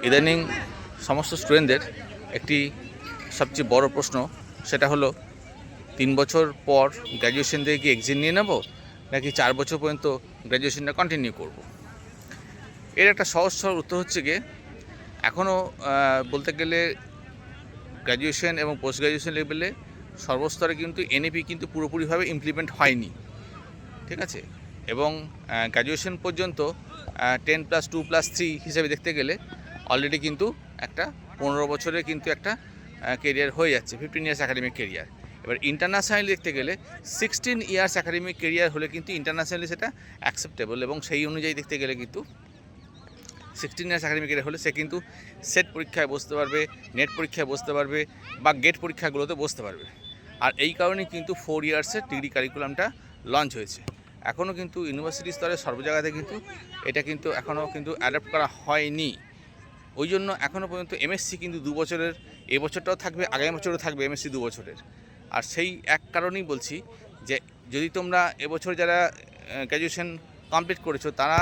ইদানিং সমস্ত স্টুডেন্টদের একটি সবচেয়ে বড় প্রশ্ন, সেটা হলো 3 বছর পর গ্র্যাজুয়েশন থেকে কি এক্সাম নিয়ে নেব, নাকি 4 বছর পর্যন্ত গ্র্যাজুয়েশনটা কন্টিনিউ করব। এর একটা সহজ সরল উত্তর হচ্ছে গিয়ে, এখনও বলতে গেলে গ্র্যাজুয়েশন এবং পোস্ট গ্র্যাজুয়েশন লেভেলে সর্বস্তরে কিন্তু এনইপি কিন্তু পুরোপুরিভাবে ইমপ্লিমেন্ট হয়নি, ঠিক আছে। এবং গ্র্যাজুয়েশন পর্যন্ত 10+2+3 হিসেবে দেখতে গেলে অলরেডি কিন্তু একটা 15 বছরের কিন্তু একটা কেরিয়ার হয়ে যাচ্ছে, 15 ইয়ার্স অ্যাকাডেমিক কেরিয়ার। এবার ইন্টারন্যাশনালি দেখতে গেলে 16 ইয়ার্স অ্যাকাডেমিক কেরিয়ার হলে কিন্তু ইন্টারন্যাশনালি সেটা অ্যাকসেপ্টেবল, এবং সেই অনুযায়ী দেখতে গেলে কিন্তু 16 ইয়ার্স অ্যাকাডেমিক কেরিয়ার হলে সে কিন্তু সেট পরীক্ষায় বসতে পারবে, নেট পরীক্ষায় বসতে পারবে, বা গেট পরীক্ষাগুলোতে বসতে পারবে। আর এই কারণেই কিন্তু 4 ইয়ার্সের ডিগ্রি কারিকুলামটা লঞ্চ হয়েছে। এখনও কিন্তু ইউনিভার্সিটি স্তরে সর্ব জায়গাতে কিন্তু এটা কিন্তু এখনও কিন্তু অ্যাডাপ্ট করা হয়নি। ওই জন্য এখনও পর্যন্ত এমএসসি কিন্তু 2 বছরের, এবছরটাও থাকবে, আগামী বছরও থাকবে এমএসসি 2 বছরের। আর সেই এক কারণেই বলছি যে যদি তোমরা এবছর যারা গ্র্যাজুয়েশন কমপ্লিট করেছো, তারা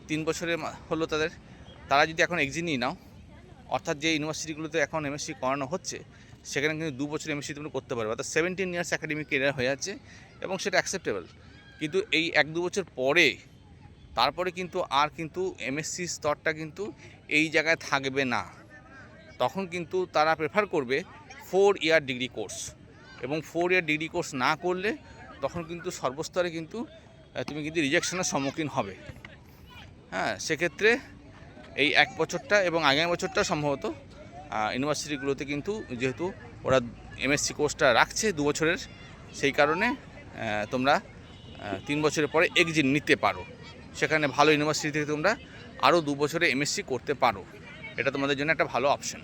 3 বছরে হলো তারা যদি এখন এক্সাম নিয়ে নাও, অর্থাৎ যে ইউনিভার্সিটিগুলোতে এখন এমএসসি করানো হচ্ছে সেখানে কিন্তু 2 বছর এমএসসি তোমরা করতে পারবে, অর্থাৎ 17 ইয়ার্স অ্যাকাডেমিক কেরিয়ার হয়ে যাচ্ছে, এবং সেটা অ্যাকসেপ্টেবল। কিন্তু এই 1-2 বছর পরে তারপরে কিন্তু আর কিন্তু এমএসসি স্তরটা কিন্তু এই জায়গায় থাকবে না। তখন কিন্তু তারা প্রেফার করবে 4 ইয়ার ডিগ্রি কোর্স, এবং 4 ইয়ার ডিগ্রি কোর্স না করলে তখন কিন্তু সর্বস্তরে কিন্তু তুমি কিন্তু রিজেকশনের সম্মুখীন হবে। হ্যাঁ, সেক্ষেত্রে এই 1 বছরটা এবং আগামী বছরটা সম্ভবত ইউনিভার্সিটিগুলোতে কিন্তু যেহেতু ওরা এমএসসি কোর্সটা রাখছে 2 বছরের, সেই কারণে তোমরা 3 বছরের পরে এক্সাম নিতে পারো। সেখানে ভালো ইউনিভার্সিটি থেকে তোমরা আরও 2 বছরে এমএসসি করতে পারো। এটা তোমাদের জন্য একটা ভালো অপশন।